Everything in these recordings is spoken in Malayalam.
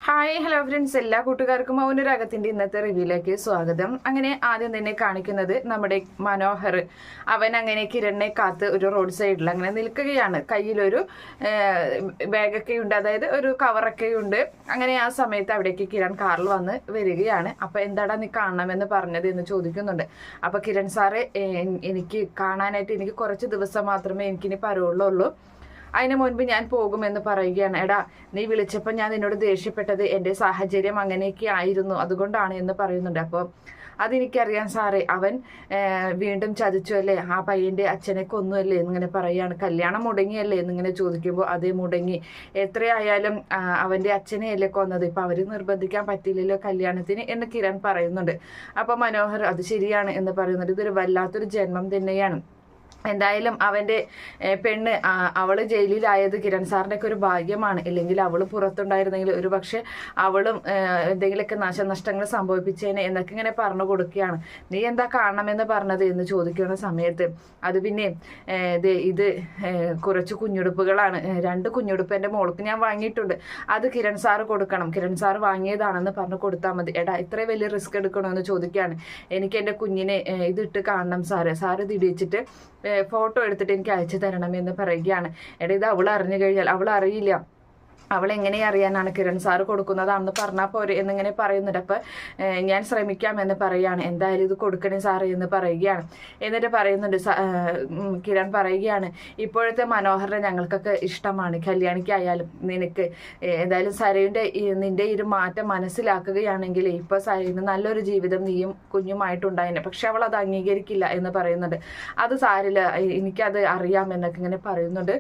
ഹായ് ഹലോ ഫ്രണ്ട്സ്, എല്ലാ കൂട്ടുകാർക്കും മൗനരാഗത്തിന്റെ ഇന്നത്തെ റിവ്യൂയിലേക്ക് സ്വാഗതം. അങ്ങനെ ആദ്യം തന്നെ കാണിക്കുന്നത് നമ്മുടെ മനോഹർ. അവൻ അങ്ങനെ കിരണിനെ കാത്ത് ഒരു റോഡ് സൈഡിൽ അങ്ങനെ നിൽക്കുകയാണ്. കയ്യിലൊരു ബാഗൊക്കെ ഉണ്ട്, അതായത് ഒരു കവറൊക്കെ ഉണ്ട്. അങ്ങനെ ആ സമയത്ത് അവിടേക്ക് കിരൺ കാറിൽ വന്ന് വരികയാണ്. അപ്പൊ എന്താടാ നീ കാണണമെന്ന് പറഞ്ഞത് എന്ന് ചോദിക്കുന്നുണ്ട്. അപ്പൊ കിരൺ സാറെ, എനിക്ക് കാണാനായിട്ട് എനിക്ക് കുറച്ച് ദിവസം മാത്രമേ എനിക്കിനി പരോളുള്ളൂ, അതിന് മുൻപ് ഞാൻ പോകുമെന്ന് പറയുകയാണ്. എടാ, നീ വിളിച്ചപ്പോൾ ഞാൻ നിന്നോട് ദേഷ്യപ്പെട്ടത് എൻ്റെ സാഹചര്യം അങ്ങനെയൊക്കെ ആയിരുന്നു, അതുകൊണ്ടാണ് എന്ന് പറയുന്നുണ്ട്. അപ്പോൾ അതെനിക്കറിയാം സാറേ, അവൻ വീണ്ടും ചതിച്ചു അല്ലേ, ആ പയ്യൻ്റെ അച്ഛനെ കൊന്നുവല്ലേ എന്നിങ്ങനെ പറയുകയാണ്. കല്യാണം മുടങ്ങിയല്ലേ എന്നിങ്ങനെ ചോദിക്കുമ്പോൾ അതേ മുടങ്ങി, എത്രയായാലും അവൻ്റെ അച്ഛനെയല്ലേ കൊന്നത്, ഇപ്പം അവർ നിർബന്ധിക്കാൻ പറ്റില്ലല്ലോ കല്യാണത്തിന് എന്ന് കിരൺ പറയുന്നുണ്ട്. അപ്പോൾ മനോഹർ അത് ശരിയാണ് എന്ന് പറയുന്നുണ്ട്. ഇതൊരു വല്ലാത്തൊരു ജന്മം തന്നെയാണ്. എന്തായാലും അവൻ്റെ പെണ്ണ് അവള് ജയിലിലായത് കിരൺ സാറിൻ്റെ ഒക്കെ ഒരു ഭാഗ്യമാണ്. ഇല്ലെങ്കിൽ അവള് പുറത്തുണ്ടായിരുന്നെങ്കിൽ ഒരു പക്ഷെ അവളും എന്തെങ്കിലുമൊക്കെ നാശനഷ്ടങ്ങൾ സംഭവിപ്പിച്ചേനെ എന്നൊക്കെ ഇങ്ങനെ പറഞ്ഞു കൊടുക്കുകയാണ്. നീ എന്താ കാണണമെന്ന് പറഞ്ഞത് എന്ന് ചോദിക്കുന്ന സമയത്ത് അത് പിന്നെ ഇത് കുറച്ച് കുഞ്ഞുടുപ്പുകളാണ്, 2 കുഞ്ഞുടുപ്പ് എൻ്റെ മോൾക്ക് ഞാൻ വാങ്ങിയിട്ടുണ്ട്, അത് കിരൺ സാറ് കൊടുക്കണം, കിരൺ സാറ് വാങ്ങിയതാണെന്ന് പറഞ്ഞു കൊടുത്താൽ മതി. എടാ, ഇത്രയും വലിയ റിസ്ക് എടുക്കണമെന്ന് ചോദിക്കുകയാണ്. എനിക്ക് എൻ്റെ കുഞ്ഞിനെ ഇതിട്ട് കാണണം സാറ് ഇത് ഇടിച്ചിട്ട് ഫോട്ടോ എടുത്തിട്ട് എനിക്ക് അയച്ചു തരണം എന്ന് പറയുകയാണ്. എടാ, ഇത് അവൾ അറിഞ്ഞു കഴിഞ്ഞാൽ അവൾ അറിയില്ല, അവളെങ്ങനെ അറിയാനാണ്, കിരൺ സാറ് കൊടുക്കുന്നതാണെന്ന് പറഞ്ഞാൽ പോരെ എന്നിങ്ങനെ പറയുന്നുണ്ട്. അപ്പം ഞാൻ ശ്രമിക്കാമെന്ന് പറയുകയാണ്. എന്തായാലും ഇത് കൊടുക്കണേ സാറ് എന്ന് പറയുകയാണ്. എന്നിട്ട് പറയുന്നുണ്ട്, കിരൺ പറയുകയാണ്, ഇപ്പോഴത്തെ മനോഹരനെ ഞങ്ങൾക്കൊക്കെ ഇഷ്ടമാണ്, കല്യാണിക്കായാലും നിനക്ക് എന്തായാലും സരയുടെ നിന്റെ ഒരു മാറ്റം മനസ്സിലാക്കുകയാണെങ്കിൽ ഇപ്പോൾ സരയിന് നല്ലൊരു ജീവിതം നീയും കുഞ്ഞുമായിട്ടുണ്ടായിന്. പക്ഷെ അവൾ അത് അംഗീകരിക്കില്ല എന്ന് പറയുന്നുണ്ട്. അത് സാരില്ല, എനിക്കത് അറിയാം എന്നൊക്കെ ഇങ്ങനെ പറയുന്നുണ്ട്.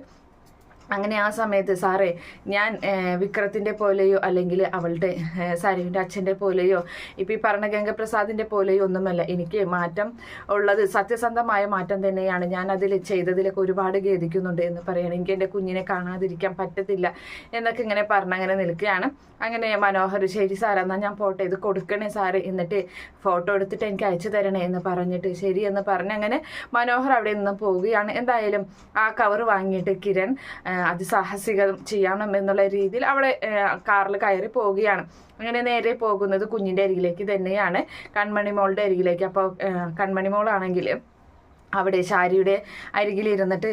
അങ്ങനെ ആ സമയത്ത് സാറേ, ഞാൻ വിക്രത്തിൻ്റെ പോലെയോ അല്ലെങ്കിൽ അവളുടെ സരയുടെ അച്ഛൻ്റെ പോലെയോ ഇപ്പം ഈ പറഞ്ഞ ഗംഗപ്രസാദിൻ്റെ പോലെയോ ഒന്നുമല്ല, എനിക്ക് മാറ്റം ഉള്ളത് സത്യസന്ധമായ മാറ്റം തന്നെയാണ്. ഞാൻ അതിൽ ചെയ്തതിലൊക്കെ ഒരുപാട് ഖേദിക്കുന്നുണ്ട് എന്ന് പറയണം. എനിക്ക് എൻ്റെ കുഞ്ഞിനെ കാണാതിരിക്കാൻ പറ്റത്തില്ല എന്നൊക്കെ ഇങ്ങനെ പറഞ്ഞങ്ങനെ നിൽക്കുകയാണ്. അങ്ങനെ മനോഹർ, ശരി സാറേ, എന്നാൽ ഞാൻ പോട്ടെ, ഇത് കൊടുക്കണേ സാറ്, എന്നിട്ട് ഫോട്ടോ എടുത്തിട്ട് എനിക്ക് അയച്ചു തരണേ എന്ന് പറഞ്ഞിട്ട് ശരി എന്ന് പറഞ്ഞ് അങ്ങനെ മനോഹർ അവിടെ നിന്നും പോവുകയാണ്. എന്തായാലും ആ കവർ വാങ്ങിയിട്ട് കിരൺ അതിസാഹസികം ചെയ്യണം എന്നുള്ള രീതിയിൽ അവിടെ കാറിൽ കയറി പോവുകയാണ്. അങ്ങനെ നേരെ പോകുന്നത് കുഞ്ഞിൻ്റെ അരികിലേക്ക് തന്നെയാണ്, കൺമണിമോളുടെ അരികിലേക്ക്. അപ്പോൾ കൺമണിമോളാണെങ്കിൽ അവിടെ ശാരിയുടെ അരികിലിരുന്നിട്ട്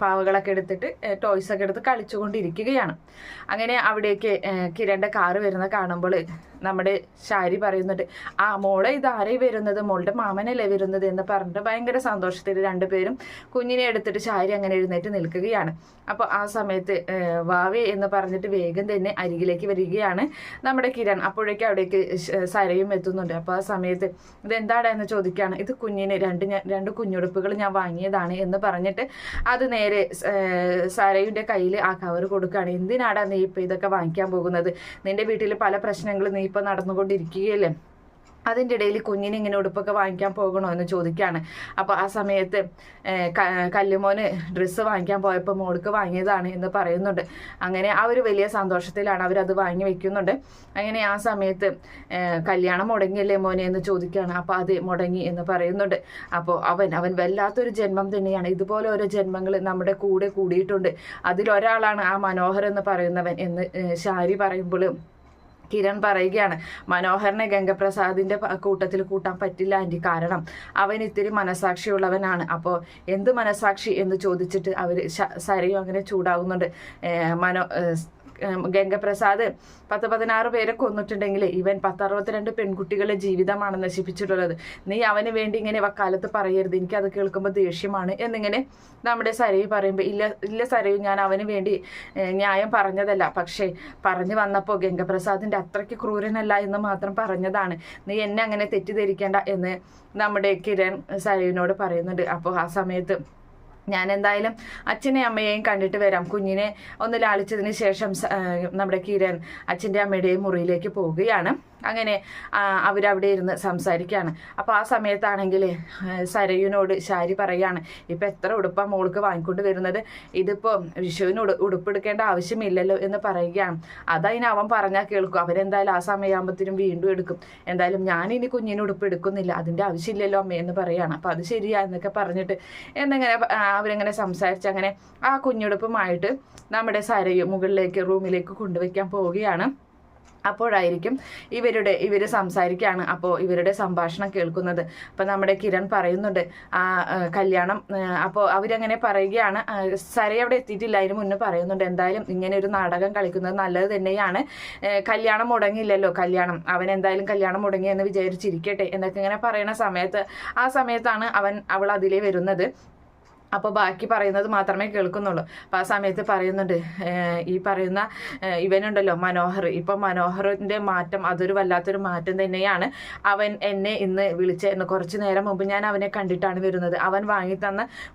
പാവകളൊക്കെ എടുത്തിട്ട് ടോയ്സൊക്കെ എടുത്ത് കളിച്ചുകൊണ്ടിരിക്കുകയാണ്. അങ്ങനെ അവിടേക്ക് കിരണിൻ്റെ കാറ് വരുന്ന കാണുമ്പോൾ നമ്മുടെ ശാരി പറയുന്നുണ്ട്, ആ മോളെ ഇതാരേ വരുന്നത്, മോളുടെ മാമനല്ലേ വരുന്നത് എന്ന് പറഞ്ഞിട്ട് ഭയങ്കര സന്തോഷത്തിൽ 2 പേരും കുഞ്ഞിനെ എടുത്തിട്ട് ശാരി അങ്ങനെ എഴുന്നേറ്റ് നിൽക്കുകയാണ്. അപ്പോൾ ആ സമയത്ത് വാവേ എന്ന് പറഞ്ഞിട്ട് വേഗം തന്നെ അരികിലേക്ക് വരികയാണ് നമ്മുടെ കിരൺ. അപ്പോഴേക്കും അവിടേക്ക് സരയും എത്തുന്നുണ്ട്. അപ്പോൾ ആ സമയത്ത് ഇതെന്താടാ എന്ന് ചോദിക്കുകയാണ്. ഇത് കുഞ്ഞിന് 2 കുഞ്ഞുടുപ്പുകൾ ഞാൻ വാങ്ങിയതാണ് എന്ന് പറഞ്ഞിട്ട് അത് നേരെ സരയുടെ കയ്യിൽ ആ കവർ കൊടുക്കുകയാണ്. എന്തിനാടാ നീ ഇപ്പം ഇതൊക്കെ വാങ്ങിക്കാൻ പോകുന്നത്, നിന്റെ വീട്ടിൽ പല പ്രശ്നങ്ങളും നീ ഇപ്പം നടന്നുകൊണ്ടിരിക്കുകയല്ലേ, അതിൻ്റെ ഇടയിൽ കുഞ്ഞിന് ഇങ്ങനെ ഉടുപ്പൊക്കെ വാങ്ങിക്കാൻ പോകണോ എന്ന് ചോദിക്കുകയാണ്. അപ്പോൾ ആ സമയത്ത് കല്ലുമോന് ഡ്രസ്സ് വാങ്ങിക്കാൻ പോയപ്പോൾ മോൾക്ക് വാങ്ങിയതാണ് എന്ന് പറയുന്നുണ്ട്. അങ്ങനെ ആ ഒരു വലിയ സന്തോഷത്തിലാണ് അവരത് വാങ്ങി വെക്കുന്നുണ്ട്. അങ്ങനെ ആ സമയത്ത് കല്യാണം മുടങ്ങിയല്ലേ മോനെ എന്ന് ചോദിക്കുകയാണ്. അപ്പോൾ അത് മുടങ്ങി എന്ന് പറയുന്നുണ്ട്. അപ്പോൾ അവൻ വല്ലാത്തൊരു ജന്മം തന്നെയാണ്, ഇതുപോലെ ഓരോ ജന്മങ്ങൾ നമ്മുടെ കൂടെ കൂടിയിട്ടുണ്ട്, അതിലൊരാളാണ് ആ മനോഹർ എന്ന് പറയുന്നവൻ എന്ന് ശാരി പറയുമ്പോൾ കിരൺ പറയുകയാണ്, മനോഹരനെ ഗംഗപ്രസാദിൻ്റെ കൂട്ടത്തിൽ കൂട്ടാൻ പറ്റില്ല ആൻറ്റി, കാരണം അവൻ ഇത്തിരി മനസാക്ഷിയുള്ളവനാണ്. അപ്പോൾ എന്ത് മനസാക്ഷി എന്ന് ചോദിച്ചിട്ട് അവർ സരയും അങ്ങനെ ചൂടാവുന്നുണ്ട്. ഗംഗപ്രസാദ് 10-16 പേരെ കൊന്നിട്ടുണ്ടെങ്കിൽ ഇവൻ 10-62 പെൺകുട്ടികളുടെ ജീവിതമാണ് നശിപ്പിച്ചിട്ടുള്ളത്. നീ അവന് വേണ്ടി ഇങ്ങനെ വക്കാലത്ത് പറയരുത്, എനിക്കത് കേൾക്കുമ്പോൾ ദേഷ്യമാണ് എന്നിങ്ങനെ നമ്മുടെ സരയു പറയുമ്പോൾ ഇല്ല സരയു, ഞാൻ അവന് വേണ്ടി ന്യായം പറഞ്ഞതല്ല, പക്ഷേ പറഞ്ഞു വന്നപ്പോൾ ഗംഗപ്രസാദിൻ്റെ അത്രയ്ക്ക് ക്രൂരനല്ല എന്ന് മാത്രം പറഞ്ഞതാണ്, നീ എന്നെ അങ്ങനെ തെറ്റിദ്ധരിക്കേണ്ട എന്ന് നമ്മുടെ കിരൺ സരയുവിനോട് പറയുന്നുണ്ട്. അപ്പോൾ ആ സമയത്ത് ഞാൻ എന്തായാലും അച്ഛനെയും അമ്മയെയും കണ്ടിട്ട് വരാം, കുഞ്ഞിനെ ഒന്ന് ലാളിച്ചതിന് ശേഷം നമ്മുടെ കിരൺ അച്ഛൻ്റെ അമ്മയുടെയും മുറിയിലേക്ക് പോവുകയാണ്. അങ്ങനെ അവരവിടെ ഇരുന്ന് സംസാരിക്കുകയാണ്. അപ്പോൾ ആ സമയത്താണെങ്കിൽ സരയുവിനോട് ശാരി പറയാണ്, ഇപ്പം എത്ര ഉടുപ്പാണ് മോൾക്ക് വാങ്ങിക്കൊണ്ട് വരുന്നത്, ഇതിപ്പോൾ വിഷുവിന് ഉടുപ്പെടുക്കേണ്ട ആവശ്യമില്ലല്ലോ എന്ന് പറയുകയാണ്. അതതിന് അവൻ പറഞ്ഞാൽ കേൾക്കും, അവരെന്തായാലും ആ സമയമാകുമ്പോഴത്തേനും വീണ്ടും എടുക്കും, എന്തായാലും ഞാനിനി കുഞ്ഞിന് ഉടുപ്പ് എടുക്കുന്നില്ല, അതിൻ്റെ ആവശ്യമില്ലല്ലോ അമ്മ എന്ന് പറയുകയാണ്. അപ്പോൾ അത് ശരിയാ എന്നൊക്കെ പറഞ്ഞിട്ട് എന്നിങ്ങനെ അവരെങ്ങനെ സംസാരിച്ച് അങ്ങനെ ആ കുഞ്ഞുടുപ്പുമായിട്ട് നമ്മുടെ സരയു മുകളിലേക്ക് റൂമിലേക്ക് കൊണ്ടുവയ്ക്കാൻ പോവുകയാണ്. അപ്പോഴായിരിക്കും ഇവർ സംസാരിക്കുകയാണ്. അപ്പോൾ ഇവരുടെ സംഭാഷണം കേൾക്കുന്നത്. അപ്പോൾ നമ്മുടെ കിരൺ പറയുന്നുണ്ട് ആ കല്യാണം, അപ്പോൾ അവരങ്ങനെ പറയുകയാണ്. സരയ അവിടെ എത്തിയിട്ടില്ല, അതിന് മുന്നേ പറയുന്നുണ്ട് എന്തായാലും ഇങ്ങനെ ഒരു നാടകം കളിക്കുന്നത് നല്ലത് തന്നെയാണ്. കല്യാണം മുടങ്ങിയില്ലല്ലോ, അവൻ എന്തായാലും കല്യാണം മുടങ്ങി എന്ന് വിചാരിച്ചിരിക്കട്ടെ എന്നൊക്കെ ഇങ്ങനെ പറയുന്ന സമയത്താണ് അവൾ അതിലേ വരുന്നത്. അപ്പോൾ ബാക്കി പറയുന്നത് മാത്രമേ കേൾക്കുന്നുള്ളൂ. അപ്പോൾ ആ സമയത്ത് പറയുന്നുണ്ട് ഈ പറയുന്ന ഇവനുണ്ടല്ലോ മനോഹർ, ഇപ്പം മനോഹറിൻ്റെ മാറ്റം അതൊരു വല്ലാത്തൊരു മാറ്റം തന്നെയാണ്. അവൻ എന്നെ ഇന്ന് വിളിച്ചായിരുന്നു, കുറച്ച് നേരം മുമ്പ് ഞാൻ അവനെ കണ്ടിട്ടാണ് വരുന്നത്. അവൻ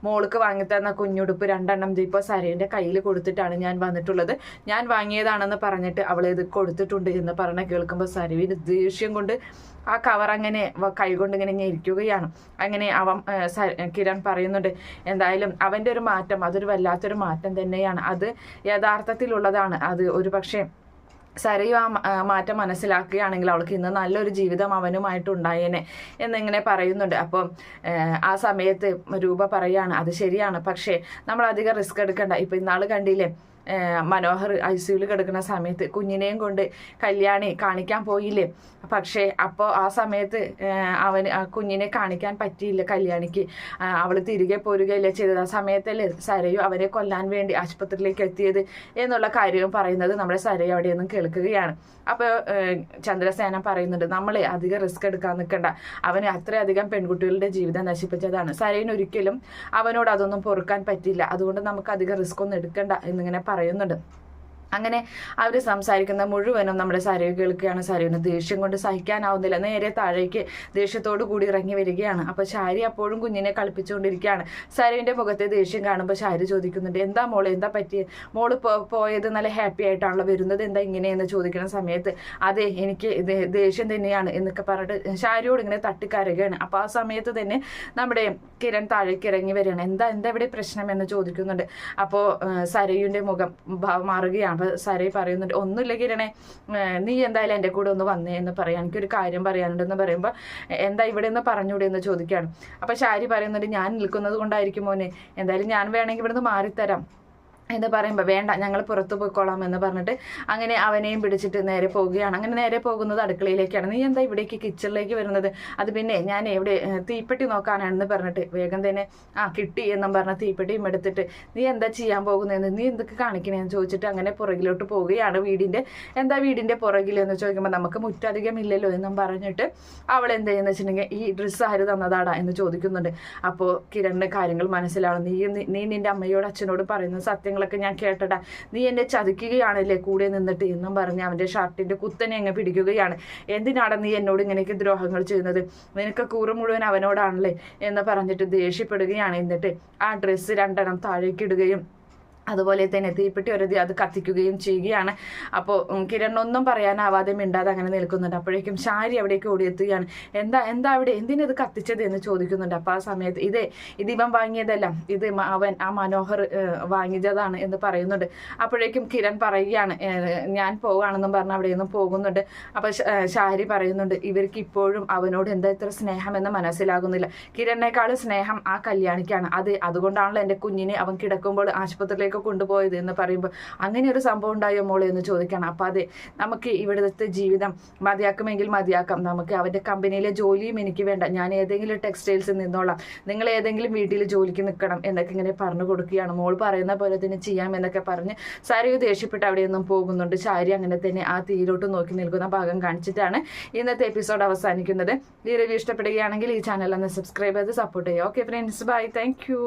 മോൾക്ക് വാങ്ങിത്തന്ന കുഞ്ഞുടുപ്പ് 2 എണ്ണം ഇപ്പോൾ സരയുടെ കയ്യിൽ കൊടുത്തിട്ടാണ് ഞാൻ വന്നിട്ടുള്ളത്. ഞാൻ വാങ്ങിയതാണെന്ന് പറഞ്ഞിട്ട് അവളത് കൊടുത്തിട്ടുണ്ട് എന്ന് പറഞ്ഞ് കേൾക്കുമ്പോൾ സരവിന് ദേഷ്യം കൊണ്ട് ആ കവർ അങ്ങനെ കൈകൊണ്ട് ഇങ്ങനെ ഞെരിക്കുകയാണ്. അങ്ങനെ കിരൺ പറയുന്നുണ്ട് എന്തായാലും അവൻ്റെ ഒരു മാറ്റം അതൊരു വല്ലാത്തൊരു മാറ്റം തന്നെയാണ്, അത് യഥാർത്ഥത്തിലുള്ളതാണ്. അത് ഒരു പക്ഷേ സരയും ആ മാറ്റം മനസ്സിലാക്കുകയാണെങ്കിൽ അവൾക്ക് ഇന്ന് നല്ലൊരു ജീവിതം അവനുമായിട്ടുണ്ടായേനെ എന്നിങ്ങനെ പറയുന്നുണ്ട്. അപ്പം ആ സമയത്ത് രൂപ പറയാണ് അത് ശരിയാണ്, പക്ഷേ നമ്മൾ അധികം റിസ്ക് എടുക്കണ്ട. ഇപ്പം ഇന്നാൾ കണ്ടില്ലേ മനോഹർ ICUവിൽ കിടക്കുന്ന സമയത്ത് കുഞ്ഞിനെയും കൊണ്ട് കല്യാണി കാണിക്കാൻ പോയില്ലേ, പക്ഷേ അപ്പോൾ ആ സമയത്ത് കുഞ്ഞിനെ കാണിക്കാൻ പറ്റിയില്ല കല്യാണിക്ക്. അവൾ തിരികെ പോരുകയല്ലേ ചെയ്തത്. ആ സമയത്തല്ലേ സരയു അവനെ കൊല്ലാൻ വേണ്ടി ആശുപത്രിയിലേക്ക് എത്തിയത് എന്നുള്ള കാര്യവും പറയുന്നത് നമ്മുടെ സരയു അവിടെ നിന്നും കേൾക്കുകയാണ്. അപ്പോൾ ചന്ദ്രസേന പറയുന്നുണ്ട് നമ്മൾ അധികം റിസ്ക് എടുക്കാൻ നിൽക്കണ്ട, അവന് അത്രയധികം പെൺകുട്ടികളുടെ ജീവിതം നശിപ്പിച്ചതാണ്. സരയിന് ഒരിക്കലും അവനോട് അതൊന്നും പൊറുക്കാൻ പറ്റില്ല, അതുകൊണ്ട് നമുക്ക് അധികം റിസ്ക് ഒന്നും എടുക്കണ്ട എന്നിങ്ങനെ പറയുന്നുണ്ട്. അങ്ങനെ അവർ സംസാരിക്കുന്ന മുഴുവനും നമ്മുടെ സരയു കേൾക്കുകയാണ്. സരയുവിന് ദേഷ്യം കൊണ്ട് സഹിക്കാനാവുന്നില്ല, നേരെ താഴേക്ക് ദേഷ്യത്തോടു കൂടി ഇറങ്ങി വരികയാണ്. അപ്പോൾ ശാരി അപ്പോഴും കുഞ്ഞിനെ കളിപ്പിച്ചുകൊണ്ടിരിക്കുകയാണ്. സരയുവിൻ്റെ മുഖത്തെ ദേഷ്യം കാണുമ്പോൾ ശാരി ചോദിക്കുന്നുണ്ട് എന്താ മോള്, എന്താ പറ്റിയത്, മോള് പോയത് നല്ല ഹാപ്പി ആയിട്ടാണല്ലോ വരുന്നത്, എന്താ ഇങ്ങനെയെന്ന് ചോദിക്കുന്ന സമയത്ത് അതെ എനിക്ക് ദേഷ്യം തന്നെയാണ് എന്നൊക്കെ പറഞ്ഞിട്ട് ശാരിയോട് ഇങ്ങനെ തട്ടിക്കരയുകയാണ്. അപ്പോൾ ആ സമയത്ത് തന്നെ നമ്മുടെ കിരൺ താഴേക്ക് ഇറങ്ങി വരികയാണ്. എന്താ ഇവിടെ പ്രശ്നം എന്ന് ചോദിക്കുന്നുണ്ട്. അപ്പോൾ സരയുവിൻ്റെ മുഖം മാറുകയാണ്. അപ്പോൾ സരയ് പറയുന്നുണ്ട് ഒന്നുമില്ല കിരണേ, നീ എന്തായാലും എൻ്റെ കൂടെ ഒന്ന് വന്നേ എന്ന് പറയാം, എനിക്കൊരു കാര്യം പറയാനുണ്ടെന്ന് പറയുമ്പോൾ എന്താ ഇവിടെ നിന്ന് പറഞ്ഞൂടെ എന്ന് ചോദിക്കുകയാണ്. അപ്പോൾ ശാരി പറയുന്നുണ്ട് ഞാൻ നിൽക്കുന്നത് കൊണ്ടായിരിക്കും മോനെ, എന്തായാലും ഞാൻ വേണമെങ്കിൽ ഇവിടുന്ന് മാറിത്തരാം എന്ന് പറയുമ്പോൾ വേണ്ട ഞങ്ങൾ പുറത്തു പോയിക്കോളാം എന്ന് പറഞ്ഞിട്ട് അങ്ങനെ അവനെയും പിടിച്ചിട്ട് നേരെ പോവുകയാണ്. അങ്ങനെ നേരെ പോകുന്നത് അടുക്കളയിലേക്കാണ്. നീ എന്താ ഇവിടേക്ക് കിച്ചണിലേക്ക് വരുന്നത്, അത് പിന്നെ ഞാൻ എവിടെ തീപ്പെട്ടി നോക്കാനാണെന്ന് പറഞ്ഞിട്ട് വേഗം തന്നെ കിട്ടി എന്നും പറഞ്ഞ തീപ്പെട്ടിയും എടുത്തിട്ട് നീ എന്താ ചെയ്യാൻ പോകുന്നതെന്ന്, നീ എന്തൊക്കെ കാണിക്കണേന്ന് ചോദിച്ചിട്ട് അങ്ങനെ പുറകിലോട്ട് പോവുകയാണ്. വീടിൻ്റെ പുറകിലെന്ന് ചോദിക്കുമ്പോൾ നമുക്ക് മുറ്റധികം ഇല്ലല്ലോ എന്നും പറഞ്ഞിട്ട് അവൾ എന്ത് ചെയ്യുന്ന വെച്ചിട്ടുണ്ടെങ്കിൽ ഈ ഡ്രസ്സ് ആര് തന്നതാടാ എന്ന് ചോദിക്കുന്നുണ്ട്. അപ്പോൾ കിരണിന് കാര്യങ്ങൾ മനസ്സിലാവും. നീ നിന്റെ അമ്മയോട് അച്ഛനോട് പറയുന്ന സത്യങ്ങൾ ഞാൻ കേട്ടടാ, നീ എന്നെ ചതിക്കുകയാണല്ലേ കൂടെ നിന്നിട്ട് എന്നും പറഞ്ഞ് അവന്റെ ഷർട്ടിന്റെ കുത്തനെ അങ്ങ് പിടിക്കുകയാണ്. എന്തിനാണ് നീ എന്നോട് ഇങ്ങനെയൊക്കെ ദ്രോഹങ്ങൾ ചെയ്യുന്നത്, നിനക്ക് കൂറ് മുഴുവൻ അവനോടാണല്ലേ എന്ന് പറഞ്ഞിട്ട് ദേഷ്യപ്പെടുകയാണ്. എന്നിട്ട് ആ ഡ്രസ്സ് 2 എണ്ണം താഴേക്കിടുകയും അതുപോലെ തന്നെ തീപ്പെട്ടി ഒരുതി അത് കത്തിക്കുകയും ചെയ്യുകയാണ്. അപ്പോൾ കിരൺ ഒന്നും പറയാനാവാതെ മിണ്ടാതെ അങ്ങനെ നിൽക്കുന്നുണ്ട്. അപ്പോഴേക്കും ശാരി അവിടേക്ക് ഓടിയെത്തുകയാണ്. എന്താ അവിടെ എന്തിനത് കത്തിച്ചത് എന്ന് ചോദിക്കുന്നുണ്ട്. അപ്പോൾ ആ സമയത്ത് ഇത് ഇവൻ വാങ്ങിയതല്ല, ഇത് ആ മനോഹർ വാങ്ങിയതാണ് എന്ന് പറയുന്നുണ്ട്. അപ്പോഴേക്കും കിരൺ പറയുകയാണ് ഞാൻ പോവുകയാണെന്നും പറഞ്ഞ് അവിടെ നിന്നും പോകുന്നുണ്ട്. അപ്പോൾ ശാരി പറയുന്നുണ്ട് ഇവർക്ക് ഇപ്പോഴും അവനോട് എന്താ ഇത്ര സ്നേഹമെന്ന് മനസ്സിലാകുന്നില്ല, കിരണിനേക്കാളും സ്നേഹം ആ കല്യാണിക്കാണ്, അതുകൊണ്ടാണല്ലോ എൻ്റെ കുഞ്ഞിനെ അവൻ കിടക്കുമ്പോൾ ആശുപത്രിയിലേക്ക് കൊണ്ടുപോയത് എന്ന് പറയുമ്പോൾ അങ്ങനെ ഒരു സംഭവം ഉണ്ടായോ മോളെ എന്ന് ചോദിക്കണം. അപ്പോൾ അതെ, നമുക്ക് ഇവിടുത്തെ ജീവിതം മതിയാക്കുമെങ്കിൽ മതിയാക്കാം, നമുക്ക് അവൻ്റെ കമ്പനിയിലെ ജോലിയും എനിക്ക് വേണ്ട, ഞാൻ ഏതെങ്കിലും ടെക്സ്റ്റൈൽസിൽ നിന്നോളാം, നിങ്ങൾ ഏതെങ്കിലും വീട്ടിൽ ജോലിക്ക് നിൽക്കണം എന്നൊക്കെ ഇങ്ങനെ പറഞ്ഞു കൊടുക്കുകയാണ്. മോൾ പറയുന്ന പോലെ തന്നെ ചെയ്യാം എന്നൊക്കെ പറഞ്ഞ് സരയു ദേഷ്യപ്പെട്ട് അവിടെ നിന്നും പോകുന്നുണ്ട്. ശാരി അങ്ങനെ തന്നെ ആ തീയിലോട്ട് നോക്കി നിൽക്കുന്ന ഭാഗം കാണിച്ചിട്ടാണ് ഇന്നത്തെ എപ്പിസോഡ് അവസാനിക്കുന്നത്. ഈ റിവ്യൂ ഇഷ്ടപ്പെടുകയാണെങ്കിൽ ഈ ചാനൽ ഒന്ന് സബ്സ്ക്രൈബ് ചെയ്ത് സപ്പോർട്ട് ചെയ്യുക. Okay friends, bye, thank U.